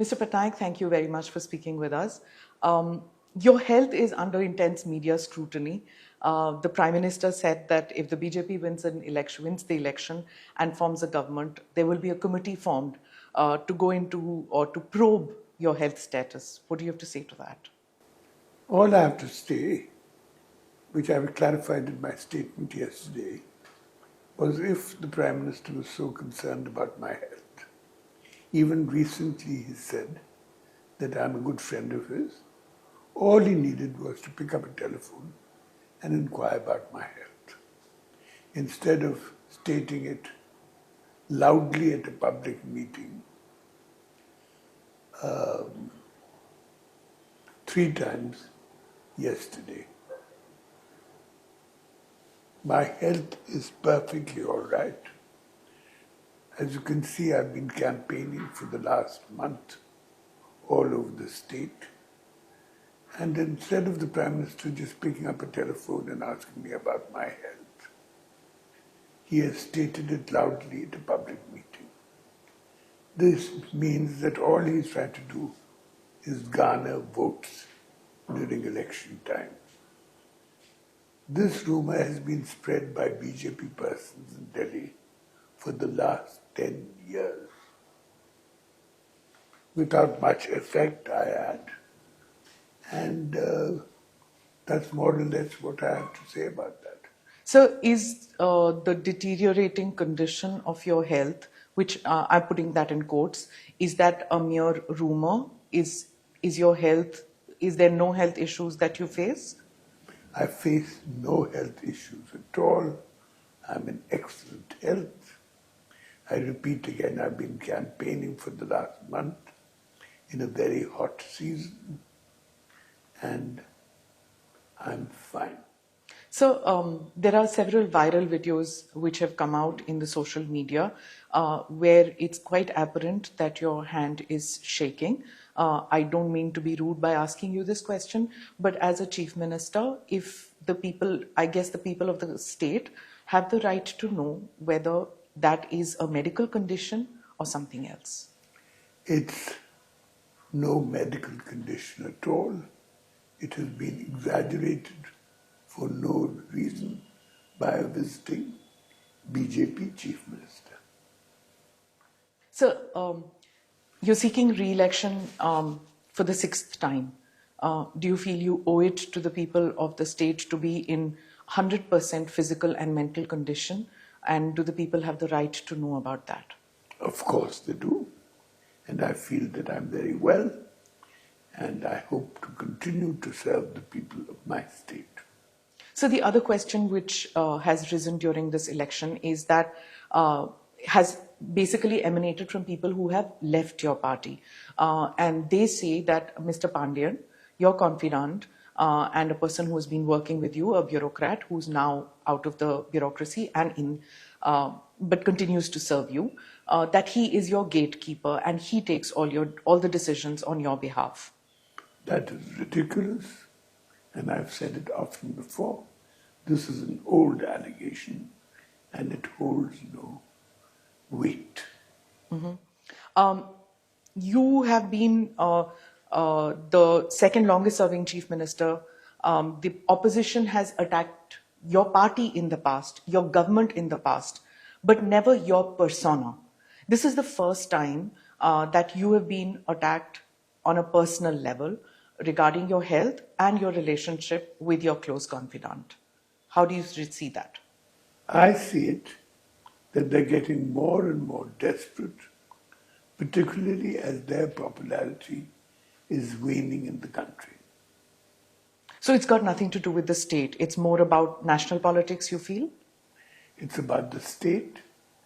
Mr. Patnaik, thank you very much for speaking with us. Your health is under intense media scrutiny. The Prime Minister said that if the BJP wins the election and forms a government, there will be a committee formed to go into or to probe your health status. What do you have to say to that? All I have to say, which I clarified in my statement yesterday, was if the Prime Minister was so concerned about my health, even recently he said that I'm a good friend of his, all he needed was to pick up a telephone and inquire about my health. Instead of stating it loudly at a public meeting, 3 times yesterday. My health is perfectly all right. As you can see, I've been campaigning for the last month all over the state. And instead of the Prime Minister just picking up a telephone and asking me about my health, he has stated it loudly at a public meeting. This means that all he's trying to do is garner votes during election time. This rumor has been spread by BJP persons in Delhi for the last 10 years. Without much effect, I add. And that's more or less what I have to say about that. So is the deteriorating condition of your health, which I'm putting that in quotes, is that a mere rumor? Is there no health issues that you face? I face no health issues at all. I'm in excellent health. I repeat again, I've been campaigning for the last month in a very hot season, and I'm fine. So there are several viral videos which have come out in the social media where it's quite apparent that your hand is shaking. I don't mean to be rude by asking you this question, but as a chief minister, if the people, I guess the people of the state have the right to know whether that is a medical condition or something else. It's no medical condition at all. It has been exaggerated for no reason by a visiting BJP chief minister. So you're seeking re-election for the 6th time. Do you feel you owe it to the people of the state to be in 100% physical and mental condition? And do the people have the right to know about that? Of course they do. And I feel that I'm very well. And I hope to continue to serve the people of my state. So the other question which has risen during this election is that has basically emanated from people who have left your party. And they say that Mr. Pandian, your confidant, and a person who has been working with you, a bureaucrat who's now out of the bureaucracy and but continues to serve you, that he is your gatekeeper and he takes all the decisions on your behalf. That is ridiculous, and I've said it often before. This is an old allegation, and it holds no weight. Mm-hmm. You have been the second longest serving chief minister. The opposition has attacked your party in the past, your government in the past, but never your persona. This is the first time that you have been attacked on a personal level regarding your health and your relationship with your close confidant. How do you see that? I see it that they're getting more and more desperate, particularly as their popularity is waning in the country. So it's got nothing to do with the state. It's more about national politics, you feel? It's about the state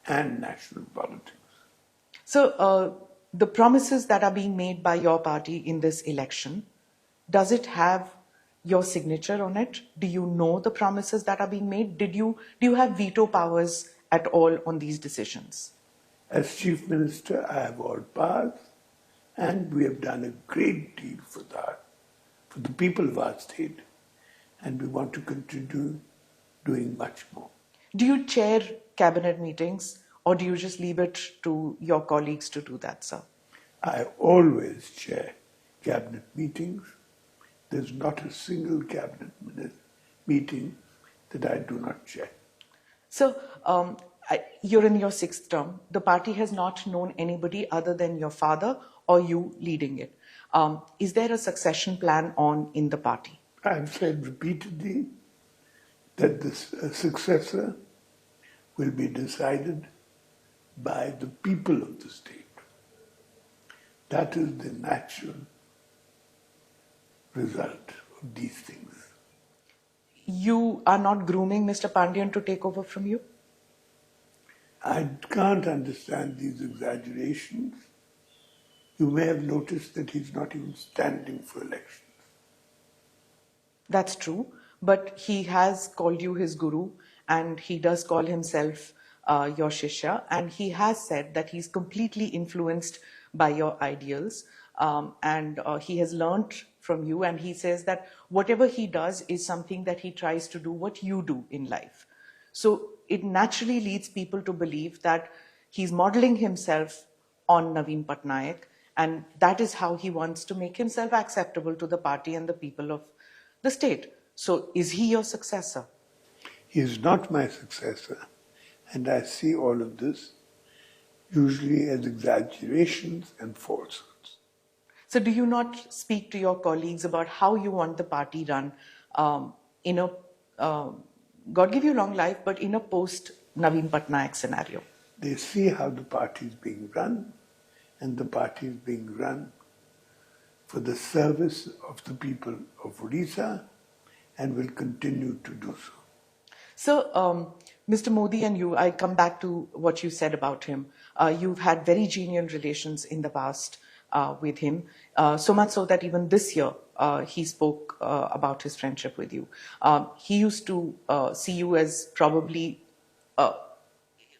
and national politics. So the promises that are being made by your party in this election, does it have your signature on it? Do you know the promises that are being made? Do you have veto powers at all on these decisions? As Chief Minister, I have all powers, and we have done a great deal for the people of our state, and we want to continue doing much more. Do you chair cabinet meetings, or do you just leave it to your colleagues to do that, sir? I always chair cabinet meetings. There's not a single cabinet meeting that I do not chair. So, you're in your sixth term. The party has not known anybody other than your father or you leading it. Is there a succession plan on in the party? I've said repeatedly that the successor will be decided by the people of the state. That is the natural result of these things. You are not grooming Mr. Pandian to take over from you? I can't understand these exaggerations. You may have noticed that he's not even standing for elections. That's true, but he has called you his guru and he does call himself your Shishya, and he has said that he's completely influenced by your ideals, and he has learnt from you, and he says that whatever he does is something that he tries to do what you do in life. So it naturally leads people to believe that he's modeling himself on Naveen Patnaik, and that is how he wants to make himself acceptable to the party and the people of the state. So is he your successor? He is not my successor, and I see all of this usually as exaggerations and falsehoods. So do you not speak to your colleagues about how you want the party run in a, God give you long life, but in a post Naveen Patnaik scenario? They see how the party is being run, and the party is being run for the service of the people of Odisha and will continue to do so. So, Mr. Modi and you, I come back to what you said about him. You've had very genial relations in the past with him, so much so that even this year he spoke about his friendship with you. He used to see you as probably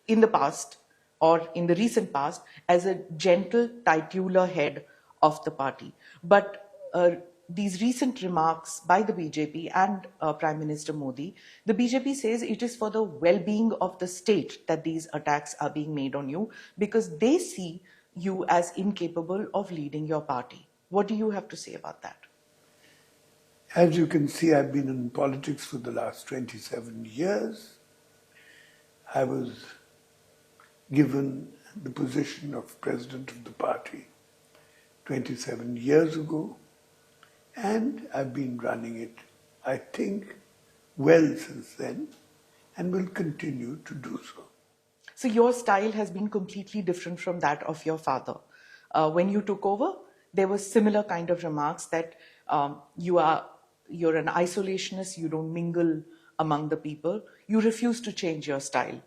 in the past or in the recent past as a gentle titular head of the party. But these recent remarks by the BJP and Prime Minister Modi, the BJP says it is for the well-being of the state that these attacks are being made on you because they see you as incapable of leading your party. What do you have to say about that? As you can see, I've been in politics for the last 27 years. I was given the position of president of the party 27 years ago. And I've been running it, I think, well since then, and will continue to do so. So your style has been completely different from that of your father. When you took over, there were similar kind of remarks that you're an isolationist, you don't mingle among the people, you refuse to change your style.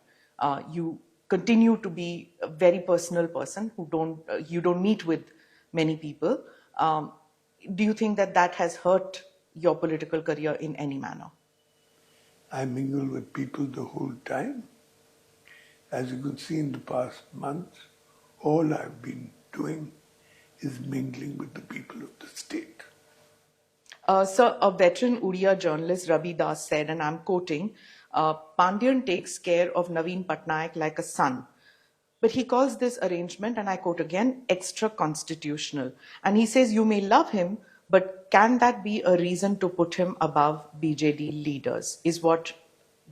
You continue to be a very personal person you don't meet with many people. Do you think that that has hurt your political career in any manner? I mingle with people the whole time. As you can see in the past months, all I've been doing is mingling with the people of the state. Sir, a veteran Odia journalist, Ravi Das, said, and I'm quoting, Pandian takes care of Naveen Patnaik like a son. But he calls this arrangement, and I quote again, extra-constitutional. And he says, you may love him, but can that be a reason to put him above BJD leaders? Is what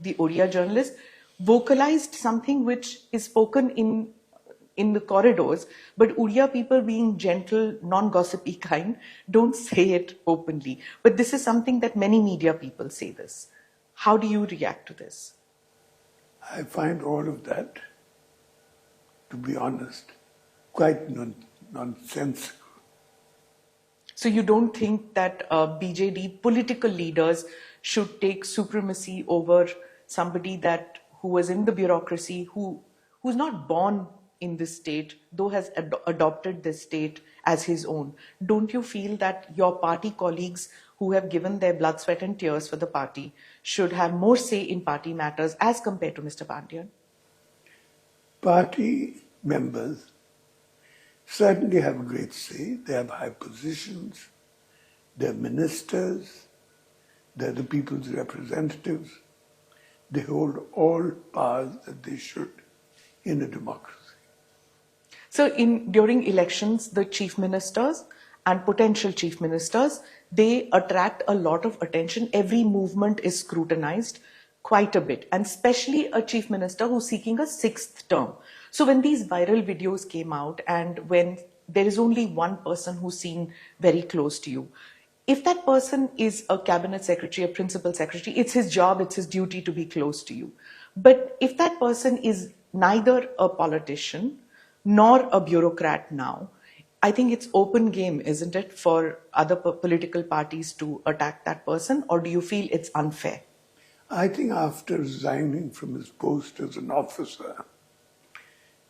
the Odia journalist vocalized, something which is spoken in the corridors, but Odia people, being gentle, non-gossipy kind, don't say it openly. But this is something that many media people say this. How do you react to this? I find all of that, to be honest, quite nonsensical. So you don't think that BJD political leaders should take supremacy over somebody who was in the bureaucracy, who's not born in this state, though has adopted this state as his own? Don't you feel that your party colleagues who have given their blood, sweat and tears for the party should have more say in party matters as compared to Mr. Pandian? Party members certainly have a great say. They have high positions. They're ministers. They're the people's representatives. They hold all powers that they should in a democracy. So during elections, the chief ministers and potential chief ministers, they attract a lot of attention. Every movement is scrutinized quite a bit, and especially a chief minister who's seeking a sixth term. So when these viral videos came out and when there is only one person who's seen very close to you, if that person is a cabinet secretary, a principal secretary, it's his job, it's his duty to be close to you. But if that person is neither a politician nor a bureaucrat now, I think it's open game, isn't it, for other political parties to attack that person, or do you feel it's unfair? I think after resigning from his post as an officer,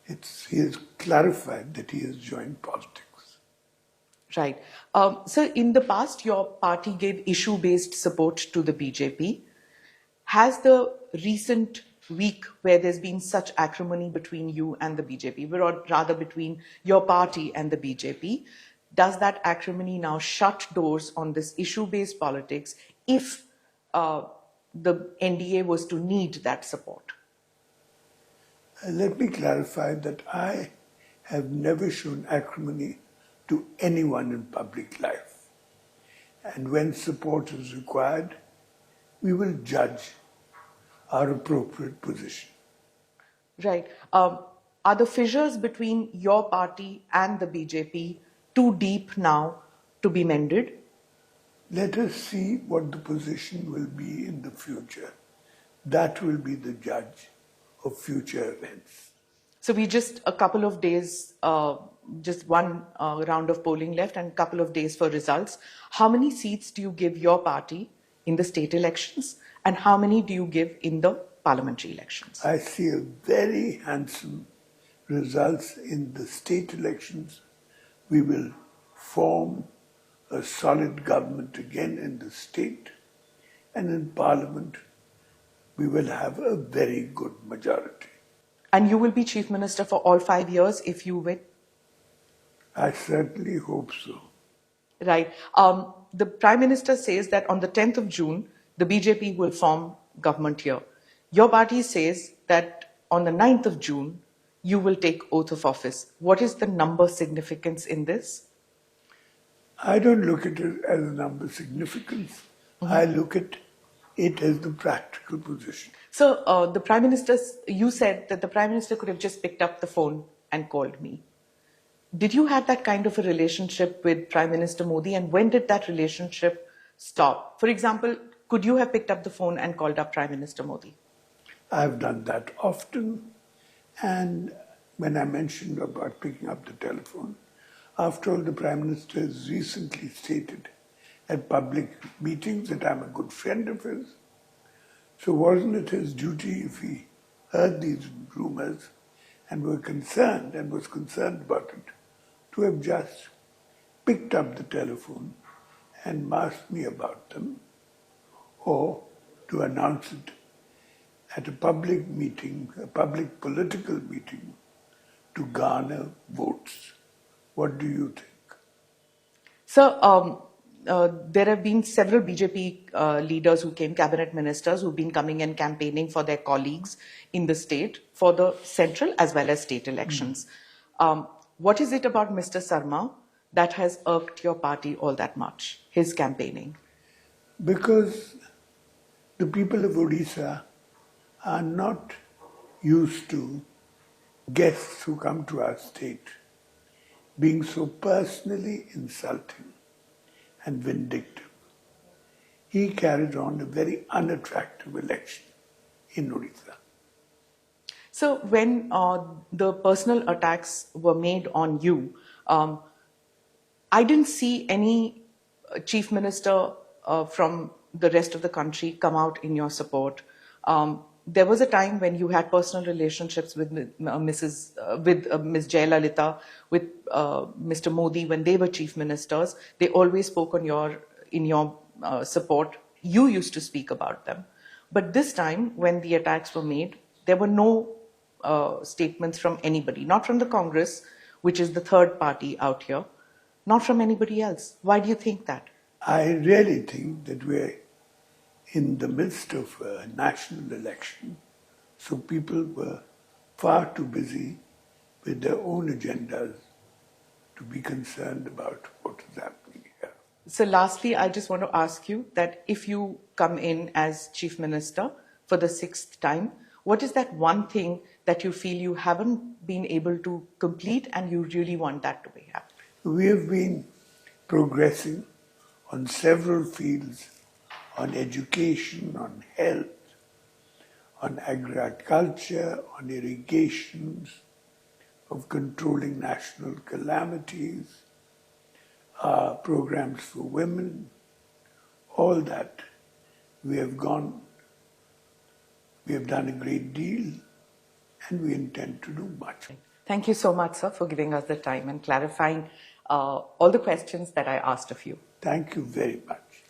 he has clarified that he has joined politics. Right. So in the past, your party gave issue-based support to the BJP. Has the recent week where there's been such acrimony between you and the BJP, or rather between your party and the BJP, does that acrimony now shut doors on this issue-based politics if the NDA was to need that support? Let me clarify that I have never shown acrimony to anyone in public life. And when support is required, we will judge our appropriate position. Right. Are the fissures between your party and the BJP too deep now to be mended? Let us see what the position will be in the future. That will be the judge of future events. So we just a couple of days, just one round of polling left and a couple of days for results. How many seats do you give your party in the state elections, and how many do you give in the parliamentary elections? I see a very handsome results in the state elections. We will form a solid government again in the state, and in parliament we will have a very good majority. And you will be chief minister for all 5 years if you win? I certainly hope so. Right. The Prime Minister says that on the 10th of June, the BJP will form government here. Your party says that on the 9th of June, you will take oath of office. What is the number significance in this? I don't look at it as a number significance. I look at it as the practical position. So the Prime Minister, you said that the Prime Minister could have just picked up the phone and called me. Did you have that kind of a relationship with Prime Minister Modi, and when did that relationship stop? For example, could you have picked up the phone and called up Prime Minister Modi? I've done that often, and when I mentioned about picking up the telephone, after all, the Prime Minister has recently stated at public meetings that I'm a good friend of his. So wasn't it his duty, if he heard these rumors and was concerned about it, to have just picked up the telephone and asked me about them, or to announce it at a public meeting, a public political meeting, to garner votes? What do you think? So there have been several BJP leaders who came, cabinet ministers, who've been coming and campaigning for their colleagues in the state for the central as well as state elections. What is it about Mr. Sarma that has irked your party all that much, his campaigning? Because the people of Odisha are not used to guests who come to our state being so personally insulting and vindictive. He carried on a very unattractive election in Odisha. So when the personal attacks were made on you, I didn't see any chief minister from the rest of the country come out in your support. There was a time when you had personal relationships with Ms. Jayalalitha, with Mr. Modi when they were chief ministers. They always spoke in your support. You used to speak about them. But this time, when the attacks were made, there were no statements from anybody, not from the Congress, which is the third party out here, not from anybody else. Why do you think that? I really think that we're in the midst of a national election, so people were far too busy with their own agendas to be concerned about what is happening here. So lastly, I just want to ask you that if you come in as Chief Minister for the 6th time, what is that one thing that you feel you haven't been able to complete and you really want that to be happening? We have been progressing on several fields, on education, on health, on agriculture, on irrigations, of controlling national calamities, programs for women, all that. We have done a great deal, and we intend to do much. Thank you so much, sir, for giving us the time and clarifying all the questions that I asked of you. Thank you very much.